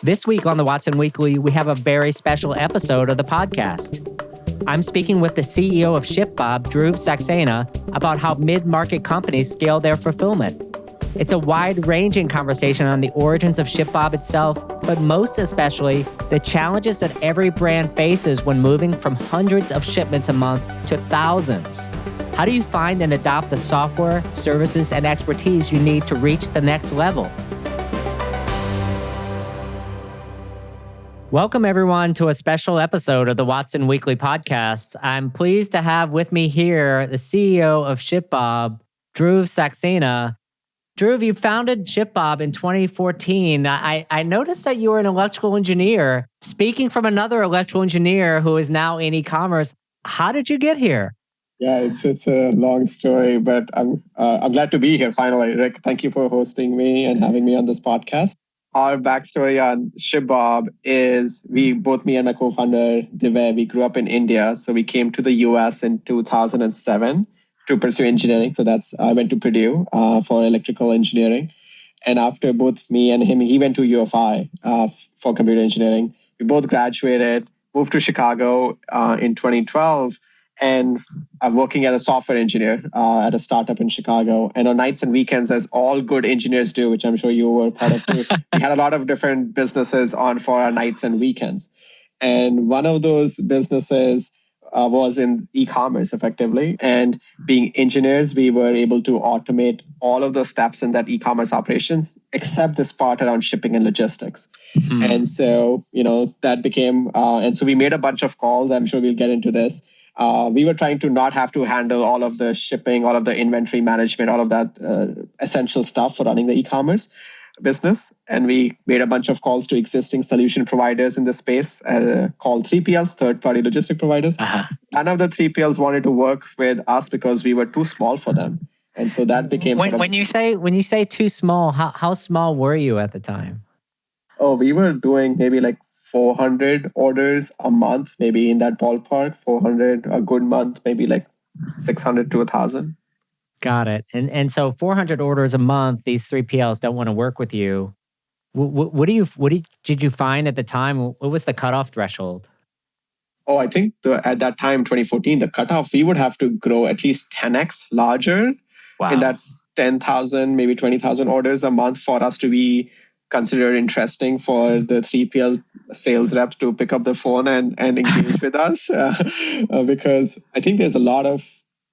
This week on the Watson Weekly, we have a very special episode of the podcast. I'm speaking with the CEO of ShipBob, Dhruv Saxena, about how mid-market companies scale their fulfillment. It's a wide-ranging conversation on the origins of ShipBob itself, but most especially the challenges that every brand faces when moving from hundreds of shipments a month to thousands. How do you find and adopt the software, services, and expertise you need to reach the next level? Welcome, everyone, to a special episode of the Watson Weekly podcast. I'm pleased to have with me here the CEO of ShipBob, Dhruv Saxena. Dhruv, you founded ShipBob in 2014. I noticed that you were an electrical engineer. Speaking from another electrical engineer who is now in e-commerce, how did you get here? Yeah, it's a long story, but I'm glad to be here finally, Rick. Thank you for hosting me and having me on this podcast. Our backstory on ShipBob is me and my co-founder, Divya, we grew up in India. So we came to the US in 2007 to pursue engineering. So I went to Purdue for electrical engineering. And after both me and him, he went to UFI for computer engineering. We both graduated, moved to Chicago in 2012. And I'm working as a software engineer at a startup in Chicago. And on nights and weekends, as all good engineers do, which I'm sure you were part of too, we had a lot of different businesses on for our nights and weekends. And one of those businesses was in e-commerce effectively. And being engineers, we were able to automate all of the steps in that e-commerce operations, except this part around shipping and logistics. Mm-hmm. And so, that became, and so we made a bunch of calls. I'm sure we'll get into this. We were trying to not have to handle all of the shipping, all of the inventory management, all of that essential stuff for running the e-commerce business. And we made a bunch of calls to existing solution providers in the space called 3PLs, third-party logistic providers. Uh-huh. None of the 3PLs wanted to work with us because we were too small for them. And so that became... When you say too small, how small were you at the time? Oh, we were doing maybe like 400 orders a month, maybe in that ballpark. 400 a good month, maybe like 600 to 1,000. Got it. And so 400 orders a month, these 3PLs don't want to work with you. What did you find at the time? What was the cutoff threshold? Oh, I think at that time, 2014, the cutoff, we would have to grow at least 10x larger. Wow. In that 10,000, maybe 20,000 orders a month for us to be considered interesting for the 3PL sales reps to pick up the phone and engage with us because I think there's a lot of,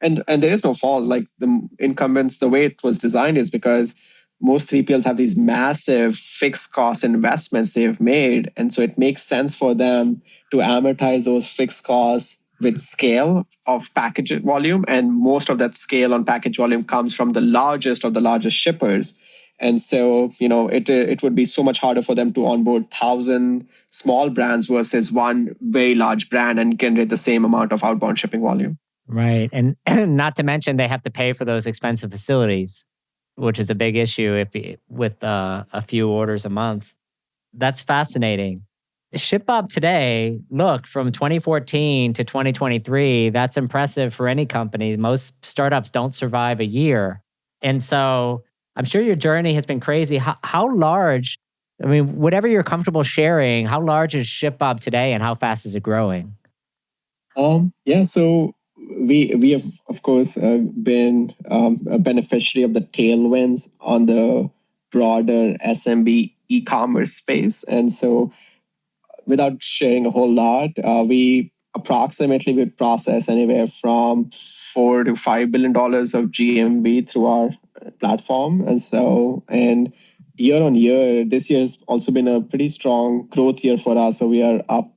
and there is no fault, like the incumbents, the way it was designed is because most 3PLs have these massive fixed cost investments they've made. And so it makes sense for them to amortize those fixed costs with scale of package volume. And most of that scale on package volume comes from the largest of the largest shippers. And so, it would be so much harder for them to onboard 1,000 small brands versus one very large brand and generate the same amount of outbound shipping volume. Right. And not to mention they have to pay for those expensive facilities, which is a big issue with a few orders a month. That's fascinating. ShipBob today, look, from 2014 to 2023, that's impressive for any company. Most startups don't survive a year. And so I'm sure your journey has been crazy. How large, whatever you're comfortable sharing, how large is ShipBob today and how fast is it growing? So we have, of course, been a beneficiary of the tailwinds on the broader SMB e-commerce space. And so without sharing a whole lot, we approximately would process anywhere from $4 to $5 billion of GMV through our platform. And year on year, this year has also been a pretty strong growth year for us. So we are up,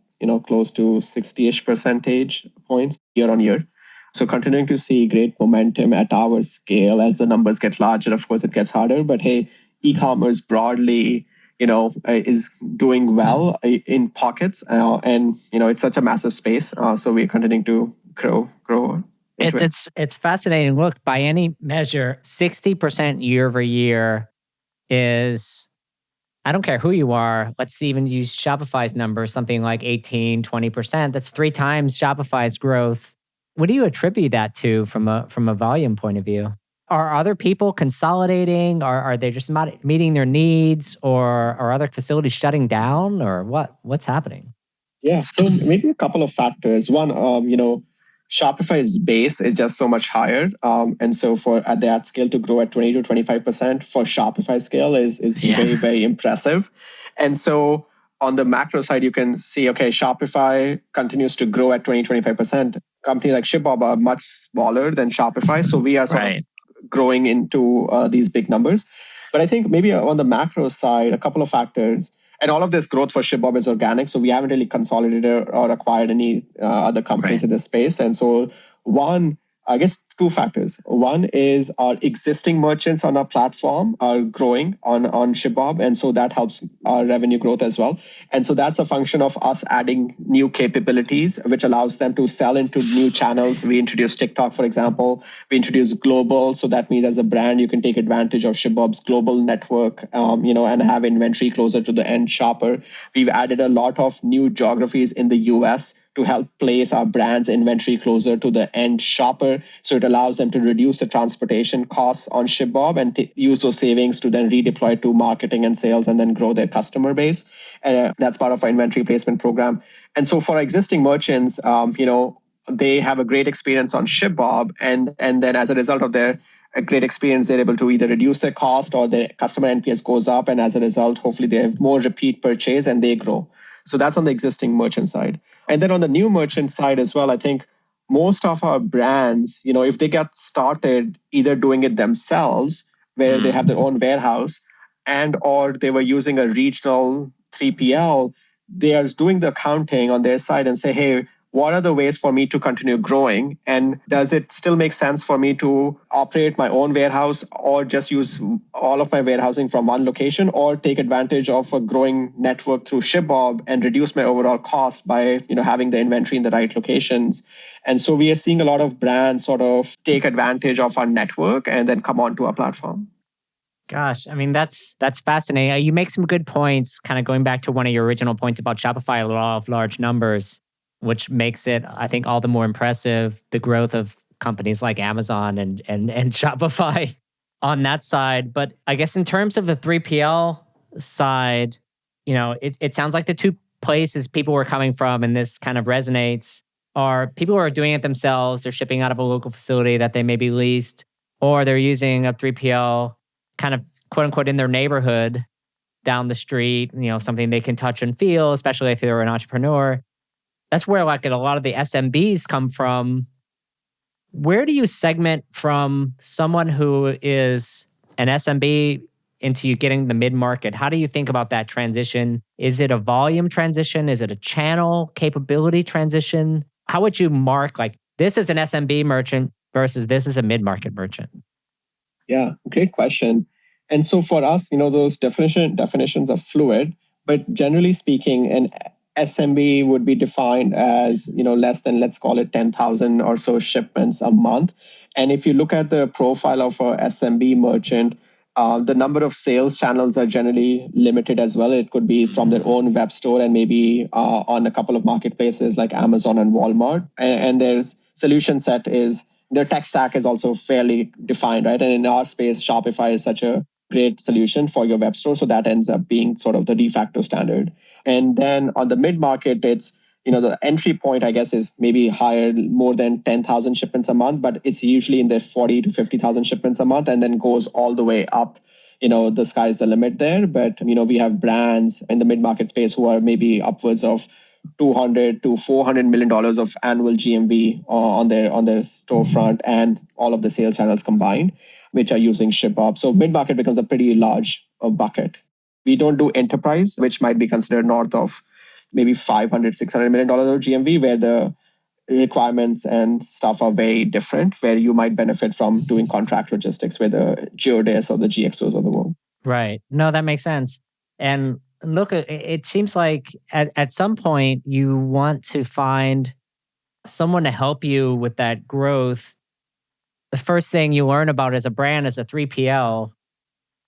close to 60-ish percentage points year on year. So continuing to see great momentum at our scale as the numbers get larger. Of course, it gets harder, but hey, e-commerce broadly, is doing well in pockets. And it's such a massive space. So we're continuing to grow. It's fascinating. Look, by any measure, 60% year over year is, I don't care who you are. Let's even use Shopify's number, something like 18, 20%. That's 3 times Shopify's growth. What do you attribute that to from a volume point of view? Are other people consolidating? Are they just not meeting their needs, or are other facilities shutting down, or what's happening? Yeah, so maybe a couple of factors. One, Shopify's base is just so much higher, and so for at that scale to grow at 20 to 25% for Shopify scale is very impressive. And so on the macro side, you can see, okay, Shopify continues to grow at 20 to 25%. Companies like ShipBob are much smaller than Shopify, so we are sort of growing into these big numbers. But I think maybe on the macro side, a couple of factors. And all of this growth for ShipBob is organic, so we haven't really consolidated or acquired any other companies in this space. And so one, I guess two factors. One is our existing merchants on our platform are growing on ShipBob, and so that helps our revenue growth as well. And so that's a function of us adding new capabilities, which allows them to sell into new channels. We introduced TikTok, for example. We introduced global, so that means as a brand, you can take advantage of ShipBob's global network, and have inventory closer to the end shopper. We've added a lot of new geographies in the US to help place our brand's inventory closer to the end shopper. So it allows them to reduce the transportation costs on ShipBob and use those savings to then redeploy to marketing and sales and then grow their customer base. That's part of our inventory placement program. And so for existing merchants, they have a great experience on ShipBob, and then as a result of their a great experience, they're able to either reduce their cost or their customer NPS goes up, and as a result, hopefully they have more repeat purchase and they grow. So that's on the existing merchant side. And then on the new merchant side as well, I think most of our brands, if they get started either doing it themselves, where they have their own warehouse, and or they were using a regional 3PL, they are doing the accounting on their side and say, hey, what are the ways for me to continue growing? And does it still make sense for me to operate my own warehouse or just use all of my warehousing from one location, or take advantage of a growing network through ShipBob and reduce my overall cost by having the inventory in the right locations? And so we are seeing a lot of brands sort of take advantage of our network and then come onto our platform. Gosh, I mean, that's fascinating. You make some good points, kind of going back to one of your original points about Shopify, a law of large numbers, which makes it, I think, all the more impressive, the growth of companies like Amazon and Shopify on that side. But I guess in terms of the 3PL side, it sounds like the two places people were coming from, and this kind of resonates, are people who are doing it themselves. They're shipping out of a local facility that they maybe leased, or they're using a 3PL kind of quote unquote in their neighborhood down the street, something they can touch and feel, especially if they're an entrepreneur. That's where like a lot of the SMBs come from. Where do you segment from someone who is an SMB into you getting the mid-market? How do you think about that transition? Is it a volume transition? Is it a channel capability transition? How would you mark like this is an SMB merchant versus this is a mid-market merchant? Yeah, great question. And so for us, those definitions are fluid, but generally speaking, an SMB would be defined as, less than, let's call it 10,000 or so shipments a month. And if you look at the profile of a SMB merchant, the number of sales channels are generally limited as well. It could be from their own web store and maybe on a couple of marketplaces like Amazon and Walmart. And their solution set is, their tech stack is also fairly defined, right? And in our space, Shopify is such a great solution for your web store. So that ends up being sort of the de facto standard. And then on the mid-market, it's, the entry point, I guess, is maybe higher, more than 10,000 shipments a month, but it's usually in the 40 to 50,000 shipments a month and then goes all the way up. The sky's the limit there. But, we have brands in the mid-market space who are maybe upwards of $200 to $400 million of annual GMV on their storefront and all of the sales channels combined, which are using ShipBob. So mid-market becomes a pretty large bucket. We don't do enterprise, which might be considered north of maybe $500, $600 million of GMV, where the requirements and stuff are very different, where you might benefit from doing contract logistics with the Geodis or the GXOs of the world. Right. No, that makes sense. And look, it seems like at some point you want to find someone to help you with that growth. The first thing you learn about as a brand is a 3PL.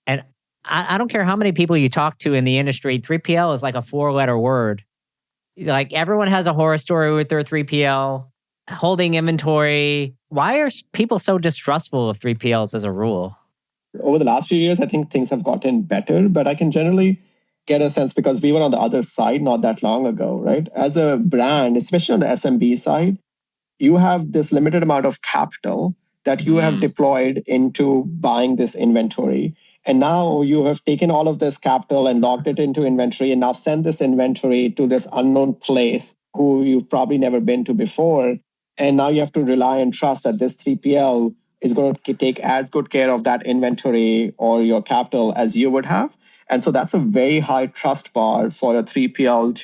And I don't care how many people you talk to in the industry, 3PL is like a 4-letter word. Like everyone has a horror story with their 3PL. holding inventory. Why are people so distrustful of 3PLs as a rule? Over the last few years, I think things have gotten better, but I can generally get a sense because we were on the other side not that long ago, right? As a brand, especially on the SMB side, you have this limited amount of capital that you have deployed into buying this inventory. And now you have taken all of this capital and locked it into inventory and now send this inventory to this unknown place who you've probably never been to before. And now you have to rely and trust that this 3PL is going to take as good care of that inventory or your capital as you would have. And so that's a very high trust bar for a 3PL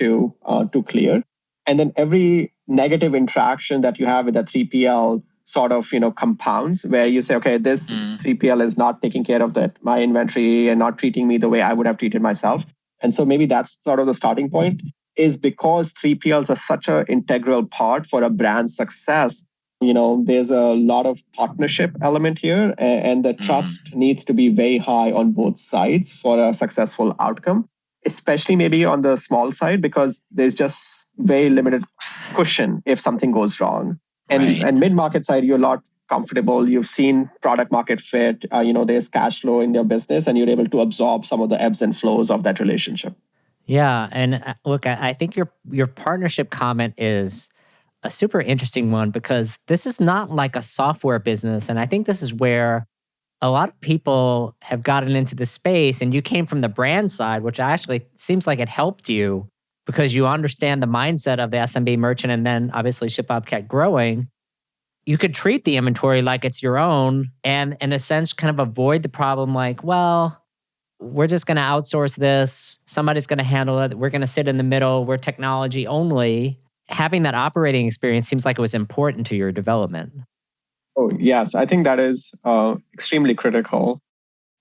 to clear. And then every negative interaction that you have with a 3PL sort of compounds, where you say, okay, this 3PL is not taking care of my inventory and not treating me the way I would have treated myself. And so maybe that's sort of the starting point, is because 3PLs are such an integral part for a brand's success. There's a lot of partnership element here, and the trust needs to be very high on both sides for a successful outcome, especially maybe on the small side, because there's just very limited cushion if something goes wrong. And mid-market side, you're a lot comfortable. You've seen product market fit. There's cash flow in your business, and you're able to absorb some of the ebbs and flows of that relationship. Yeah, and look, I think your partnership comment is a super interesting one because this is not like a software business, and I think this is where a lot of people have gotten into the space, and you came from the brand side, which actually seems like it helped you because you understand the mindset of the SMB merchant, and then obviously ShipBob kept growing. You could treat the inventory like it's your own and in a sense kind of avoid the problem like, well, we're just going to outsource this. Somebody's going to handle it. We're going to sit in the middle. We're technology only. Having that operating experience seems like it was important to your development. Oh, yes. I think that is extremely critical,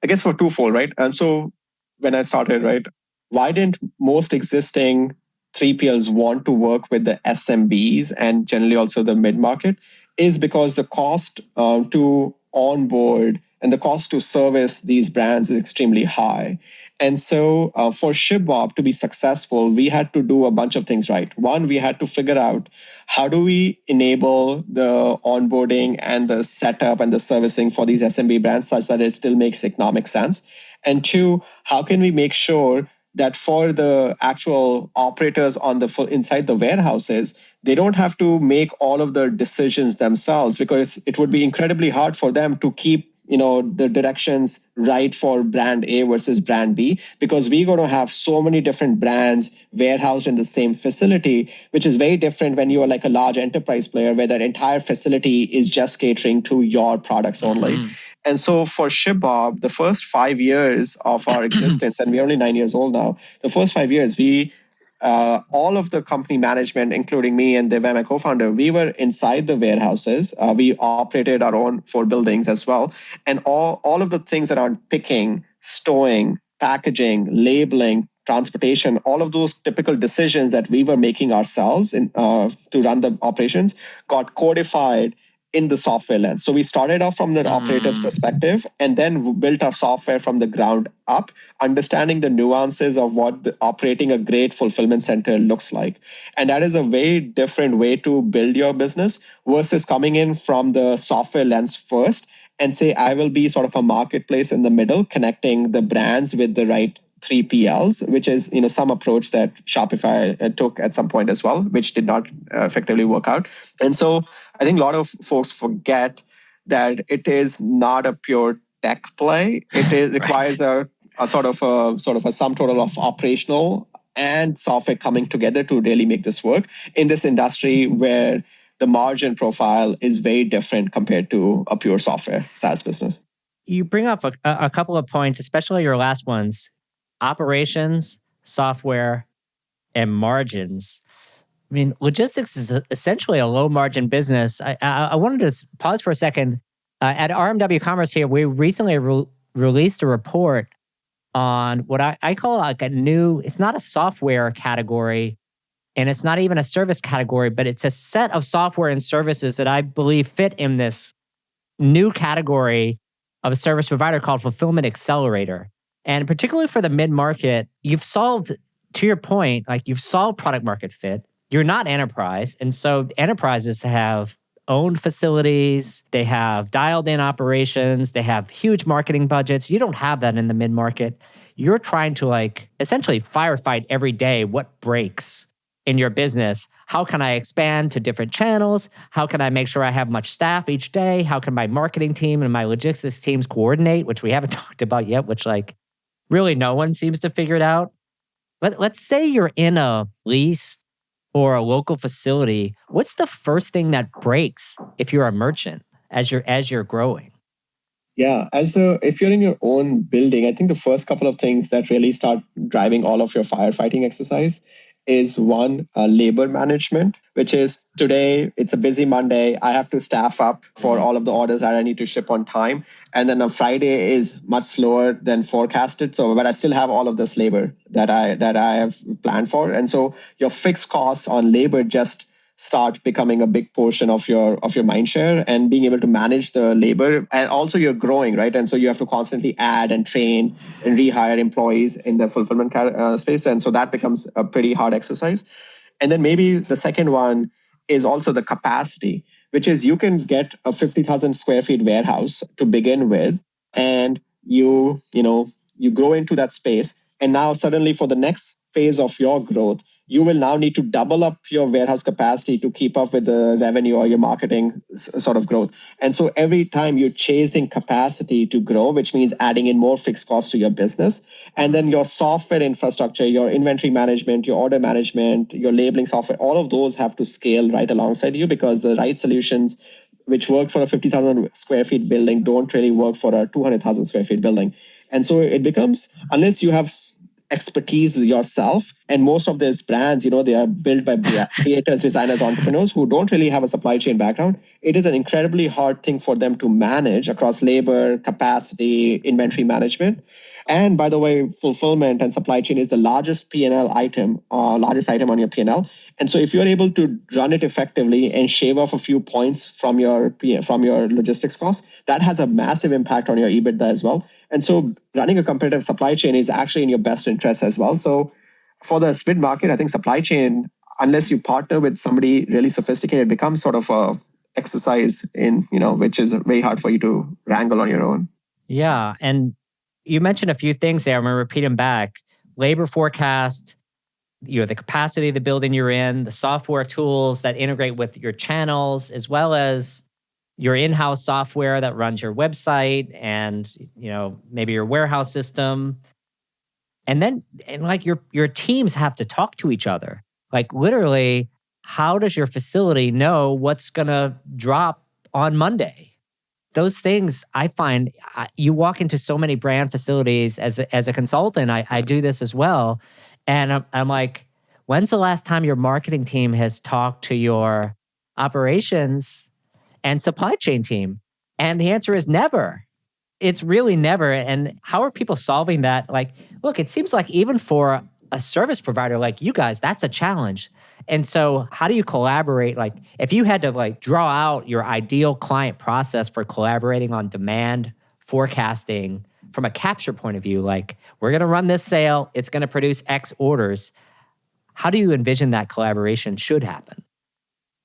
I guess, for twofold, right? And so when I started, right, why didn't most existing 3PLs want to work with the SMBs and generally also the mid-market is because the cost to onboard and the cost to service these brands is extremely high. And so for ShipBob to be successful, we had to do a bunch of things right. One, we had to figure out how do we enable the onboarding and the setup and the servicing for these SMB brands such that it still makes economic sense. And two, how can we make sure that for the actual operators inside the warehouses, they don't have to make all of the decisions themselves, because it would be incredibly hard for them to keep the directions right for brand A versus brand B, because we're going to have so many different brands warehoused in the same facility, which is very different when you are like a large enterprise player where that entire facility is just catering to your products only. And so for ShipBob, the first 5 years of our existence, and we're only 9 years old now, the first 5 years, all of the company management, including me and Dev, my co-founder, we were inside the warehouses. We operated our own 4 buildings as well. And all of the things around picking, stowing, packaging, labeling, transportation, all of those typical decisions that we were making ourselves to run the operations got codified in the software lens. So we started off from the operator's perspective and then built our software from the ground up, understanding the nuances of what operating a great fulfillment center looks like. And that is a very different way to build your business versus coming in from the software lens first and say, I will be sort of a marketplace in the middle, connecting the brands with the right 3PLs, which is some approach that Shopify took at some point as well, which did not effectively work out. And so I think a lot of folks forget that it is not a pure tech play. It requires a sort of a sum total of operational and software coming together to really make this work in this industry where the margin profile is very different compared to a pure software SaaS business. You bring up a couple of points, especially your last ones: operations, software, and margins. I mean, logistics is essentially a low margin business. I wanted to pause for a second. At RMW Commerce here, we recently released a report on what I call like a new, it's not a software category and it's not even a service category, but it's a set of software and services that I believe fit in this new category of a service provider called Fulfillment Accelerator. And particularly for the mid-market, you've solved, to your point, like you've solved product market fit. you're not enterprise. And so enterprises have owned facilities, they have dialed in operations, they have huge marketing budgets. You don't have that in the mid-market. You're trying to like essentially firefight every day what breaks in your business. How can I expand to different channels? How can I make sure I have much staff each day? How can my marketing team and my logistics teams coordinate, which we haven't talked about yet, which like really no one seems to figure it out. Let's say you're in a lease or a local facility. What's the first thing that breaks if you're a merchant as you're growing? Yeah. And so if you're in your own building, I think the first couple of things that really start driving all of your firefighting exercise is one, labor management, which is today, it's a busy Monday. I have to staff up for all of the orders that I need to ship on time. And then a Friday is much slower than forecasted. So, but I still have all of this labor that I have planned for. And so your fixed costs on labor just start becoming a big portion of your mind share, and being able to manage the labor. And also you're growing, right? And so you have to constantly add and train and rehire employees in the fulfillment space. And so that becomes a pretty hard exercise. And then maybe the second one is also the capacity, which is you can get a 50,000 square feet warehouse to begin with, and you grow into that space. And now suddenly for the next phase of your growth, you will now need to double up your warehouse capacity to keep up with the revenue or your marketing sort of growth. And so every time you're chasing capacity to grow, which means adding in more fixed costs to your business, and then your software infrastructure, your inventory management, your order management, your labeling software, all of those have to scale right alongside you, because the right solutions which work for a 50,000 square feet building don't really work for a 200,000 square feet building. And so it becomes, unless you have expertise yourself, and most of these brands, they are built by creators, designers, entrepreneurs who don't really have a supply chain background. It is an incredibly hard thing for them to manage across labor, capacity, inventory management. And by the way, fulfillment and supply chain is the largest P&L item, largest item on your P&L. And so if you're able to run it effectively and shave off a few points from your logistics costs, that has a massive impact on your EBITDA as well. And so running a competitive supply chain is actually in your best interest as well. So for the mid market, I think supply chain, unless you partner with somebody really sophisticated, becomes sort of a exercise in, which is very hard for you to wrangle on your own. Yeah. And you mentioned a few things there. I'm going to repeat them back. Labor forecast, the capacity of the building you're in, the software tools that integrate with your channels, as well as your in-house software that runs your website and, maybe your warehouse system. And like your teams have to talk to each other. Like literally, how does your facility know what's going to drop on Monday? Those things I find, you walk into so many brand facilities as a consultant. I do this as well. And I'm like, when's the last time your marketing team has talked to your operations and supply chain team? And the answer is never. It's really never. And how are people solving that? Like, look, it seems like even for a service provider like you guys, that's a challenge. And so how do you collaborate? Like if you had to like draw out your ideal client process for collaborating on demand forecasting from a capture point of view, like we're going to run this sale, it's going to produce X orders. How do you envision that collaboration should happen?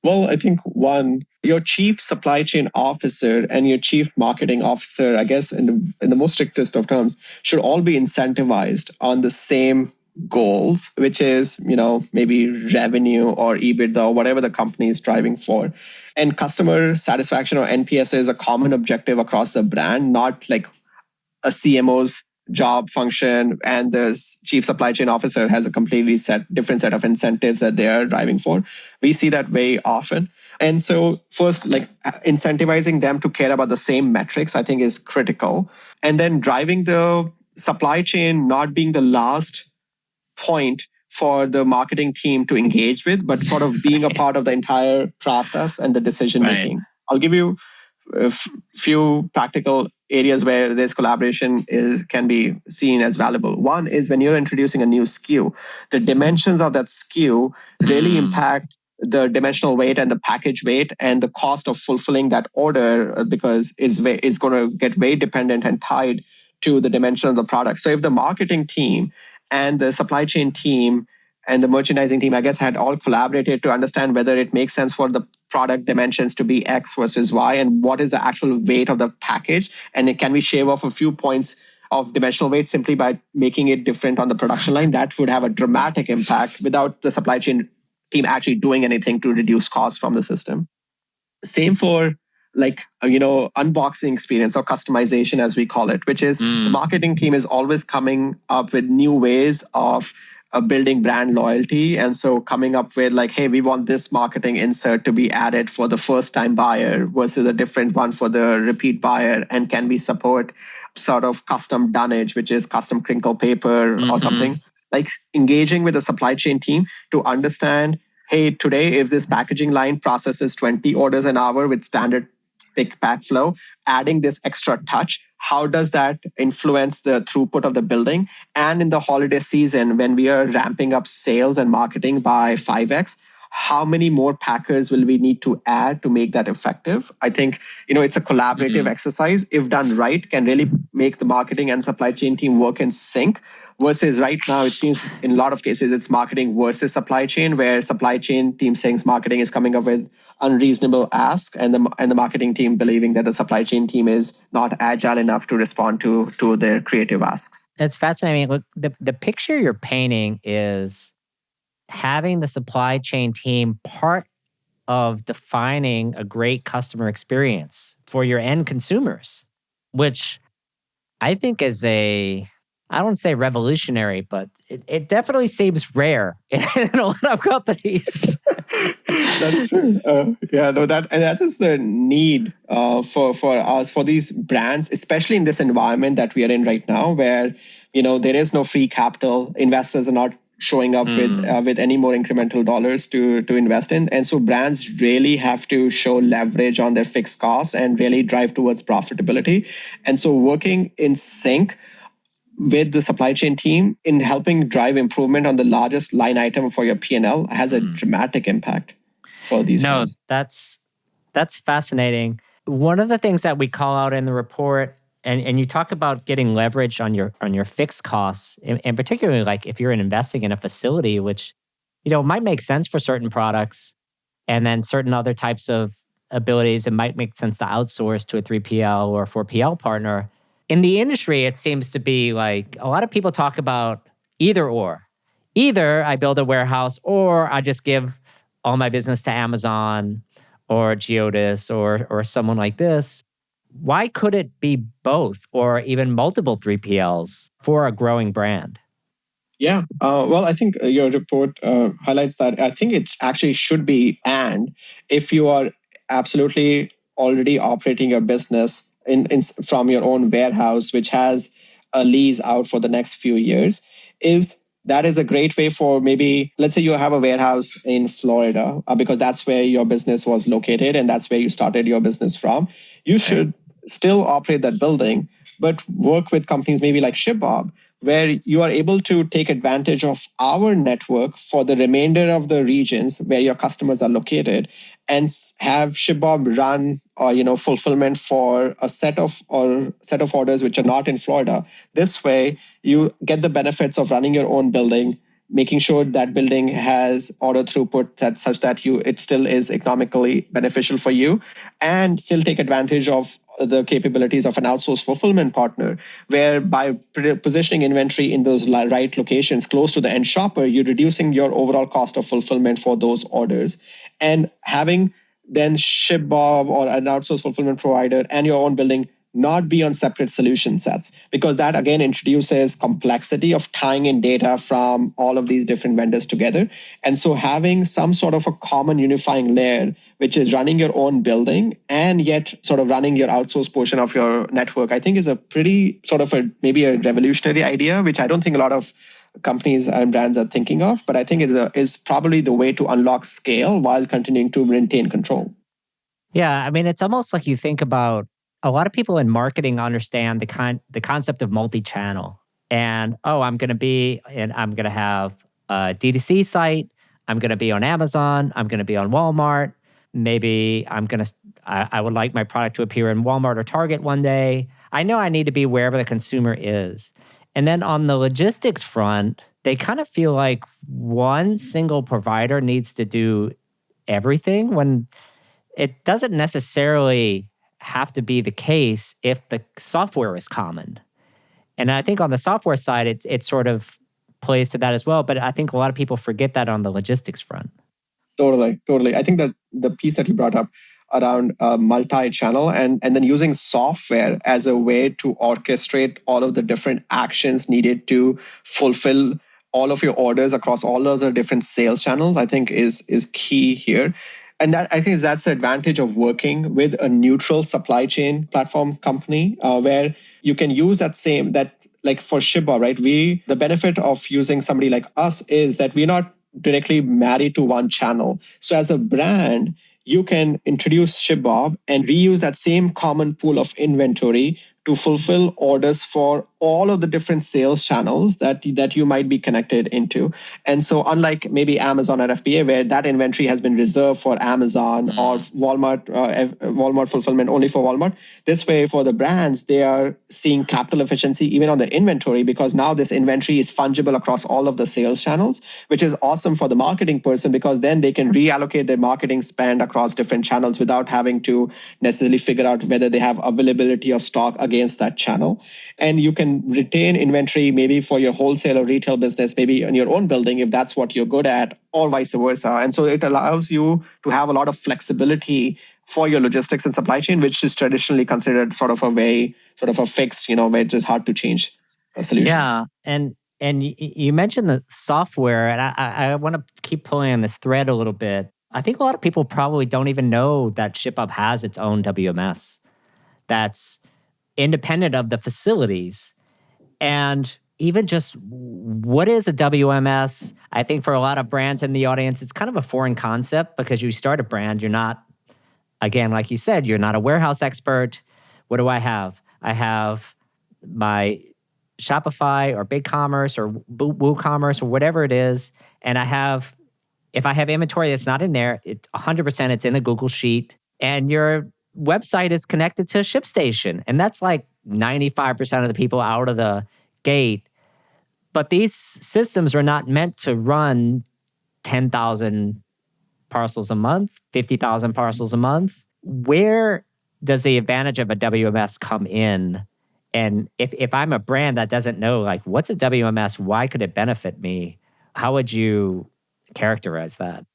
Well, I think one, your chief supply chain officer and your chief marketing officer, I guess in the most strictest of terms, should all be incentivized on the same goals, which is, maybe revenue or EBITDA or whatever the company is striving for. And customer satisfaction or NPS is a common objective across the brand, not like a CMO's job function and the chief supply chain officer has a completely different set of incentives that they are driving for. We see that very often. And so first, like incentivizing them to care about the same metrics, I think is critical. And then driving the supply chain not being the last point for the marketing team to engage with, but sort of being a part of the entire process and the decision making. Right. I'll give you a few practical areas where this collaboration can be seen as valuable. One is when you're introducing a new SKU, the dimensions of that SKU really impact the dimensional weight and the package weight and the cost of fulfilling that order, because is going to get very dependent and tied to the dimension of the product. So if the marketing team and the supply chain team and the merchandising team, I guess, had all collaborated to understand whether it makes sense for the product dimensions to be X versus Y, and what is the actual weight of the package, and can we shave off a few points of dimensional weight simply by making it different on the production line. That would have a dramatic impact without the supply chain team actually doing anything to reduce costs from the system. Same for unboxing experience or customization, as we call it, which is the marketing team is always coming up with new ways of building brand loyalty. And so coming up with like, hey, we want this marketing insert to be added for the first time buyer versus a different one for the repeat buyer. And can we support sort of custom dunnage, which is custom crinkle paper or something? Like engaging with the supply chain team to understand, hey, today, if this packaging line processes 20 orders an hour with standard pick pack flow, adding this extra touch, how does that influence the throughput of the building? And in the holiday season, when we are ramping up sales and marketing by 5x, how many more packers will we need to add to make that effective? I think it's a collaborative exercise. If done right, can really make the marketing and supply chain team work in sync. Versus right now, it seems in a lot of cases it's marketing versus supply chain, where supply chain team saying marketing is coming up with unreasonable ask, and the marketing team believing that the supply chain team is not agile enough to respond to their creative asks. It's fascinating. Look, the picture you're painting is having the supply chain team part of defining a great customer experience for your end consumers, which I think is I don't say revolutionary, but it definitely seems rare in a lot of companies. That's true. That is the need for us, for these brands, especially in this environment that we are in right now, where there is no free capital. Investors are not showing up with any more incremental dollars to invest in, and so brands really have to show leverage on their fixed costs and really drive towards profitability. And so working in sync with the supply chain team in helping drive improvement on the largest line item for your P&L has a dramatic impact for these brands. That's fascinating. One of the things that we call out in the report, and you talk about getting leverage on your fixed costs, and particularly like if you're investing in a facility, which might make sense for certain products, and then certain other types of abilities, it might make sense to outsource to a 3PL or a 4PL partner. In the industry, it seems to be like a lot of people talk about either or. Either I build a warehouse or I just give all my business to Amazon or Geodis or someone like this. Why could it be both or even multiple 3PLs for a growing brand? Yeah, well, I think your report highlights that. I think it actually should be and if you are absolutely already operating your business from your own warehouse, which has a lease out for the next few years, that is a great way for maybe, let's say you have a warehouse in Florida because that's where your business was located and that's where you started your business from. You should still operate that building, but work with companies maybe like ShipBob, where you are able to take advantage of our network for the remainder of the regions where your customers are located, and have ShipBob run fulfillment for a set of orders which are not in Florida. This way, you get the benefits of running your own building, making sure that building has order throughput such that it still is economically beneficial for you, and still take advantage of the capabilities of an outsourced fulfillment partner, where by positioning inventory in those right locations close to the end shopper, you're reducing your overall cost of fulfillment for those orders. And having then ShipBob or an outsourced fulfillment provider and your own building not be on separate solution sets, because that again introduces complexity of tying in data from all of these different vendors together. And so having some sort of a common unifying layer, which is running your own building and yet sort of running your outsourced portion of your network, I think is a pretty sort of maybe a revolutionary idea, which I don't think a lot of companies and brands are thinking of, but I think is probably the way to unlock scale while continuing to maintain control. Yeah, I mean, it's almost like you think about a lot of people in marketing understand the concept of multi-channel. And I'm going to have a D2C site. I'm going to be on Amazon. I'm going to be on Walmart. Maybe I would like my product to appear in Walmart or Target one day. I know I need to be wherever the consumer is. And then on the logistics front, they kind of feel like one single provider needs to do everything when it doesn't necessarily have to be the case if the software is common. And I think on the software side, it sort of plays to that as well. But I think a lot of people forget that on the logistics front. Totally. I think that the piece that you brought up around multi-channel and then using software as a way to orchestrate all of the different actions needed to fulfill all of your orders across all of the different sales channels, I think is key here. And that I think that's the advantage of working with a neutral supply chain platform company, where you can use that like for ShipBob, right? The benefit of using somebody like us is that we're not directly married to one channel. So as a brand, you can introduce ShipBob and reuse that same common pool of inventory to fulfill orders for all of the different sales channels that you might be connected into. And so unlike maybe Amazon or FBA, where that inventory has been reserved for Amazon or Walmart fulfillment only for Walmart, this way for the brands, they are seeing capital efficiency even on the inventory, because now this inventory is fungible across all of the sales channels, which is awesome for the marketing person, because then they can reallocate their marketing spend across different channels without having to necessarily figure out whether they have availability of stock against that channel. And you can retain inventory maybe for your wholesale or retail business, maybe in your own building if that's what you're good at, or vice versa. And so it allows you to have a lot of flexibility for your logistics and supply chain, which is traditionally considered sort of a fixed, where it's just hard to change a solution. Yeah, and you mentioned the software, and I want to keep pulling on this thread a little bit. I think a lot of people probably don't even know that ShipUp has its own WMS that's independent of the facilities. And even just what is a WMS? I think for a lot of brands in the audience, it's kind of a foreign concept, because you start a brand, you're not, again, like you said, you're not a warehouse expert. What do I have? I have my Shopify or BigCommerce or WooCommerce or whatever it is. And if I have inventory that's not in there, 100% it's in the Google Sheet. And your website is connected to ShipStation. And that's like 95% of the people out of the gate. But these systems are not meant to run 10,000 parcels a month, 50,000 parcels a month. Where does the advantage of a WMS come in? And if I'm a brand that doesn't know, like, what's a WMS? Why could it benefit me? How would you characterize that?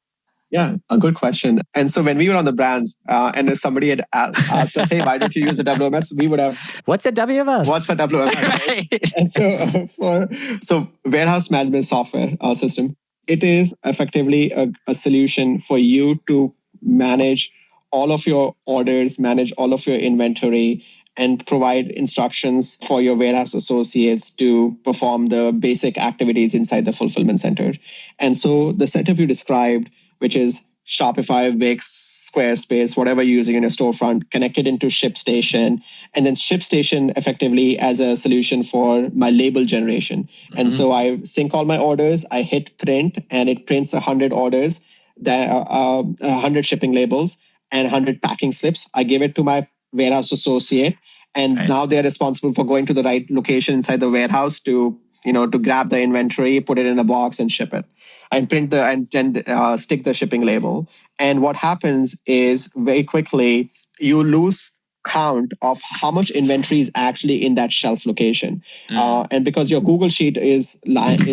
Yeah, a good question. And so when we were on the brands, and if somebody had asked us, hey, why don't you use a WMS? We would have, what's a WMS? What's a WMS? Right? And so warehouse management software system, it is effectively a solution for you to manage all of your orders, manage all of your inventory, and provide instructions for your warehouse associates to perform the basic activities inside the fulfillment center. And so the setup you described, which is Shopify, Wix, Squarespace, whatever you're using in your storefront, connected into ShipStation, and then ShipStation effectively as a solution for my label generation. Mm-hmm. And so I sync all my orders, I hit print, and it prints 100 orders, 100 shipping labels, and 100 packing slips. I give it to my warehouse associate, and now they're responsible for going to the right location inside the warehouse to grab the inventory, put it in a box, and ship it, and print and stick the shipping label. And what happens is very quickly you lose count of how much inventory is actually in that shelf location, and because your Google Sheet is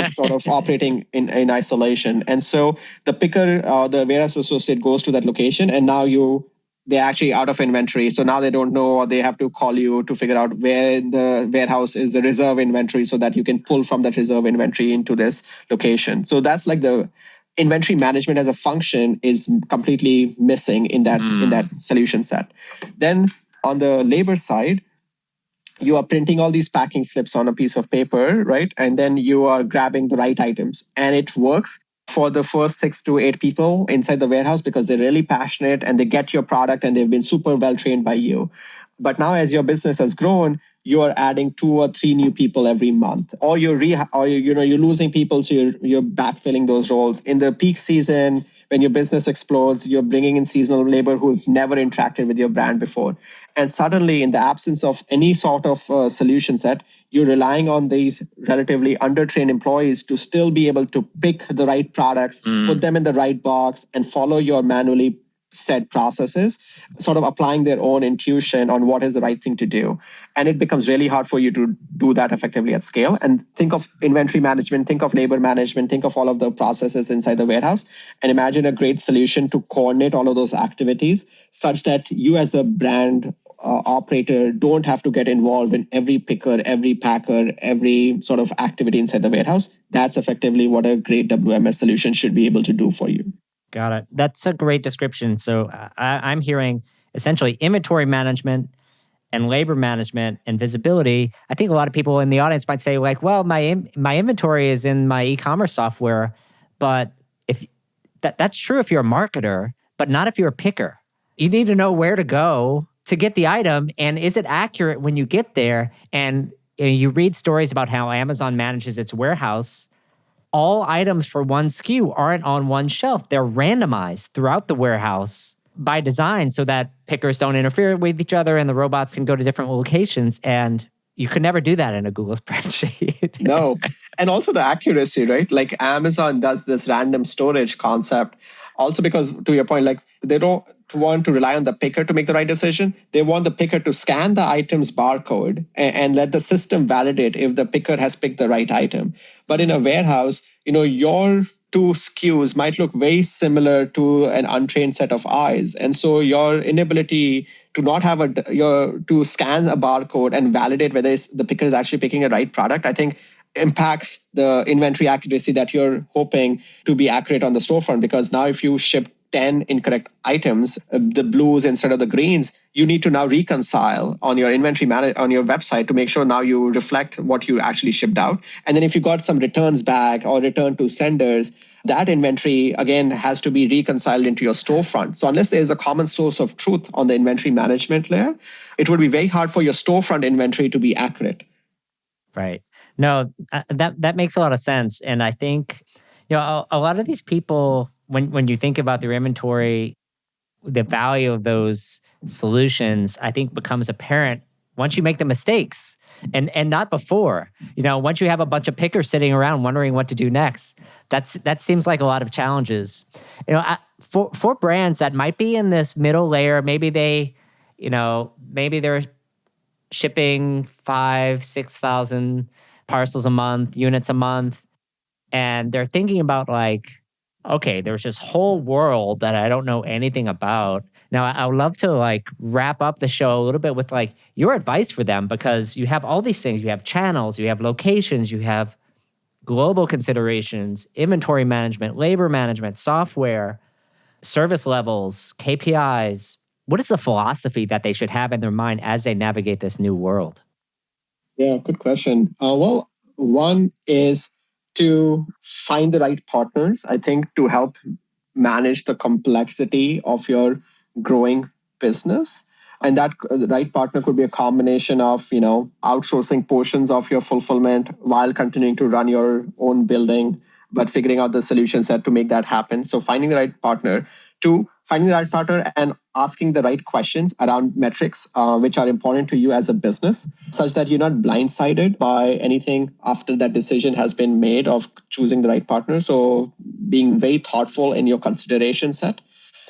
sort of operating in isolation, and so the picker, the warehouse associate, goes to that location, and now they're actually out of inventory. So now they don't know, or they have to call you to figure out where in the warehouse is the reserve inventory so that you can pull from that reserve inventory into this location. So that's like the inventory management as a function is completely missing in that solution set. Then on the labor side, you are printing all these packing slips on a piece of paper, right? And then you are grabbing the right items, and it works for the first 6 to 8 people inside the warehouse because they're really passionate and they get your product and they've been super well trained by you. But now as your business has grown, you are adding 2 or 3 new people every month, or you're losing people, so you're backfilling those roles. In the peak season, when your business explodes, you're bringing in seasonal labor who've never interacted with your brand before. And suddenly, in the absence of any sort of solution set, you're relying on these relatively undertrained employees to still be able to pick the right products, put them in the right box, and follow your manually set processes, sort of applying their own intuition on what is the right thing to do. And it becomes really hard for you to do that effectively at scale. And think of inventory management, think of labor management, think of all of the processes inside the warehouse, and imagine a great solution to coordinate all of those activities such that you as the brand operator don't have to get involved in every picker, every packer, every sort of activity inside the warehouse. That's effectively what a great WMS solution should be able to do for you. Got it. That's a great description. So I'm hearing essentially inventory management and labor management and visibility. I think a lot of people in the audience might say, like, well, my inventory is in my e-commerce software, but if that's true if you're a marketer, but not if you're a picker. You need to know where to go to get the item, and is it accurate when you get there? And you read stories about how Amazon manages its warehouse. All items for one SKU aren't on one shelf. They're randomized throughout the warehouse by design so that pickers don't interfere with each other and the robots can go to different locations. And you could never do that in a Google spreadsheet. No. And also the accuracy, right? Like Amazon does this random storage concept. Also, because to your point, like they don't want to rely on the picker to make the right decision. They want the picker to scan the item's barcode and let the system validate if the picker has picked the right item. But in a warehouse, your two SKUs might look very similar to an untrained set of eyes. And so your inability to not have to scan a barcode and validate whether the picker is actually picking a right product, I think impacts the inventory accuracy that you're hoping to be accurate on the storefront. Because now if you ship 10 incorrect items, the blues instead of the greens, you need to now reconcile on your inventory on your website to make sure now you reflect what you actually shipped out. And then if you got some returns back or return to senders, that inventory, again, has to be reconciled into your storefront. So unless there's a common source of truth on the inventory management layer, it would be very hard for your storefront inventory to be accurate. Right. No, that makes a lot of sense. And I think, a lot of these people, when you think about their inventory, the value of those solutions, I think becomes apparent once you make the mistakes and not before. Once you have a bunch of pickers sitting around wondering what to do next, that seems like a lot of challenges. For brands that might be in this middle layer, maybe they're shipping 5,000-6,000 parcels a month, units a month, and they're thinking about like, okay, there's this whole world that I don't know anything about. Now, I would love to like wrap up the show a little bit with like your advice for them, because you have all these things. You have channels, you have locations, you have global considerations, inventory management, labor management, software, service levels, KPIs. What is the philosophy that they should have in their mind as they navigate this new world? Yeah, good question. Well, one is to find the right partners, I think, to help manage the complexity of your growing business. And that the right partner could be a combination of, outsourcing portions of your fulfillment while continuing to run your own building, but figuring out the solution set to make that happen. So finding the right partner. Two, finding the right partner and asking the right questions around metrics, which are important to you as a business, such that you're not blindsided by anything after that decision has been made of choosing the right partner. So being very thoughtful in your consideration set.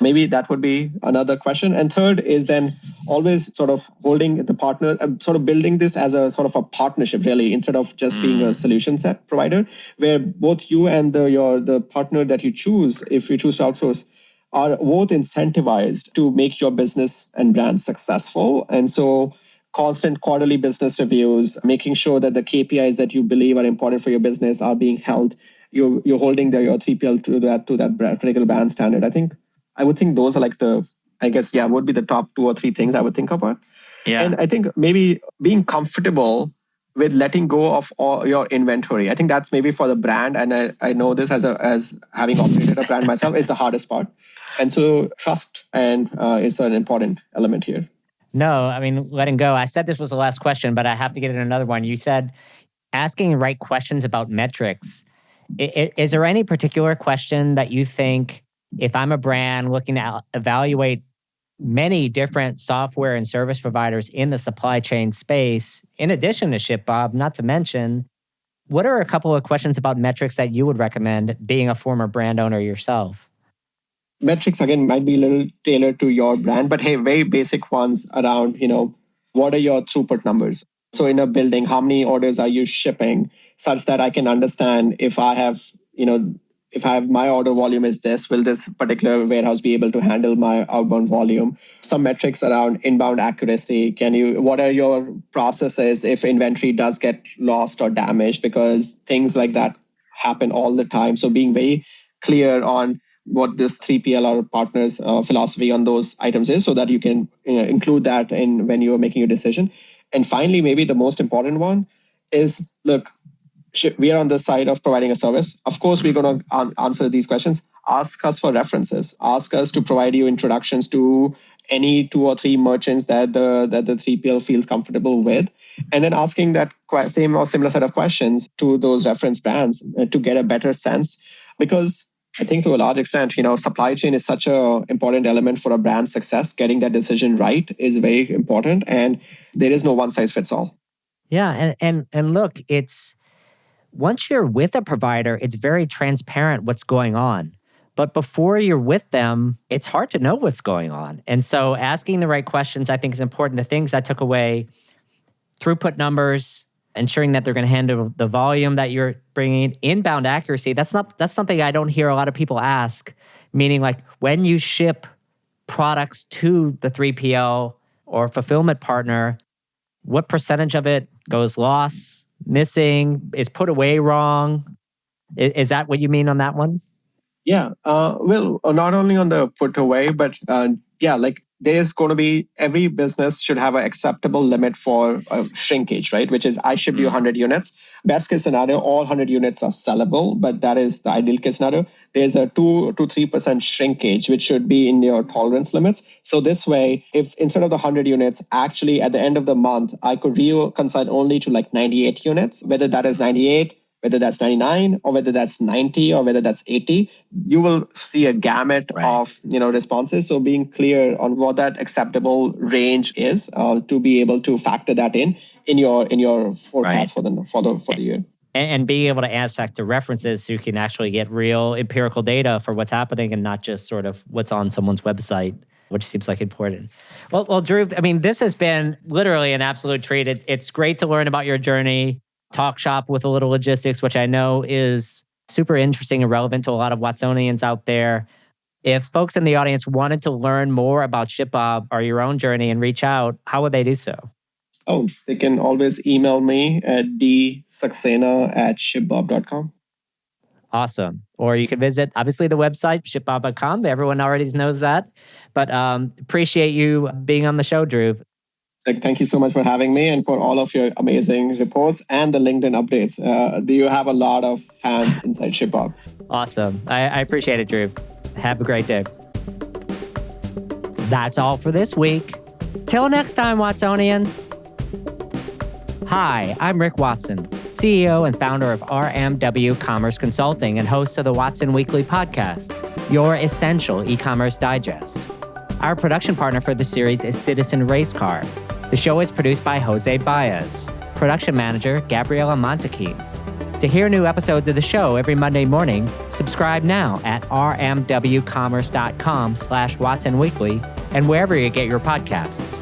Maybe that would be another question. And third is then always sort of holding the partner, sort of building this as a sort of a partnership, really, instead of just being a solution set provider, where both you and the partner that you choose, if you choose to outsource, are both incentivized to make your business and brand successful. And so constant quarterly business reviews, making sure that the KPIs that you believe are important for your business are being held. You're holding your 3PL to that particular brand standard. I would think those are like would be the top 2 or 3 things I would think about. Yeah. And I think maybe being comfortable with letting go of all your inventory. I think that's maybe for the brand, and I know this as having operated a brand myself, is the hardest part. And so trust is an important element here. No, I mean, letting go. I said this was the last question, but I have to get in another one. You said asking the right questions about metrics. Is there any particular question that you think, if I'm a brand looking to evaluate many different software and service providers in the supply chain space, in addition to ShipBob, not to mention, what are a couple of questions about metrics that you would recommend being a former brand owner yourself? Metrics, again, might be a little tailored to your brand, but hey, very basic ones around, what are your throughput numbers? So in a building, how many orders are you shipping such that I can understand if I have, if I have my order volume is this, will this particular warehouse be able to handle my outbound volume? Some metrics around inbound accuracy. What are your processes if inventory does get lost or damaged? Because things like that happen all the time. So being very clear on what this 3PL or partners philosophy on those items is so that you can include that in when you're making a decision. And finally, maybe the most important one is, look, we are on the side of providing a service. Of course, we're going to answer these questions. Ask us for references. Ask us to provide you introductions to any 2 or 3 merchants that the 3PL feels comfortable with. And then asking that same or similar set of questions to those reference brands to get a better sense. Because I think to a large extent, supply chain is such an important element for a brand's success. Getting that decision right is very important. And there is no one size fits all. Yeah. And look, it's once you're with a provider, it's very transparent what's going on. But before you're with them, it's hard to know what's going on. And so asking the right questions, I think, is important. The things I took away, throughput numbers, ensuring that they're going to handle the volume that you're bringing, inbound accuracy. That's something I don't hear a lot of people ask, meaning like when you ship products to the 3PL or fulfillment partner, what percentage of it goes lost, missing, is put away wrong? Is that what you mean on that one? Yeah. Well, not only on the put away, but like there's going to be, every business should have an acceptable limit for shrinkage, right? Which is I ship you 100 units. Best case scenario, all 100 units are sellable, but that is the ideal case scenario. There's a 2 to 3% shrinkage, which should be in your tolerance limits. So this way, if instead of the 100 units, actually at the end of the month, I could reconcile only to like 98 units, whether that is 98, whether that's 99 or whether that's 90 or whether that's 80, you will see a gamut of responses. So being clear on what that acceptable range is to be able to factor that in your forecast for the year. And being able to add that to references so you can actually get real empirical data for what's happening and not just sort of what's on someone's website, which seems like important. Well, Drew, I mean, this has been literally an absolute treat. It's great to learn about your journey. Talk shop with a little logistics, which I know is super interesting and relevant to a lot of Watsonians out there. If folks in the audience wanted to learn more about ShipBob or your own journey and reach out, how would they do so? Oh, they can always email me at dsaxena@shipbob.com. Awesome. Or you can visit, obviously, the website, shipbob.com. Everyone already knows that. But appreciate you being on the show, Drew. Thank you so much for having me and for all of your amazing reports and the LinkedIn updates. You have a lot of fans inside ShipBob. Awesome. I appreciate it, Drew. Have a great day. That's all for this week. Till next time, Watsonians. Hi, I'm Rick Watson, CEO and founder of RMW Commerce Consulting and host of the Watson Weekly podcast, your essential e-commerce digest. Our production partner for the series is Citizen Race Car. The show is produced by Jose Baez, production manager Gabriela Montequin. To hear new episodes of the show every Monday morning, subscribe now at rmwcommerce.com/Watson Weekly and wherever you get your podcasts.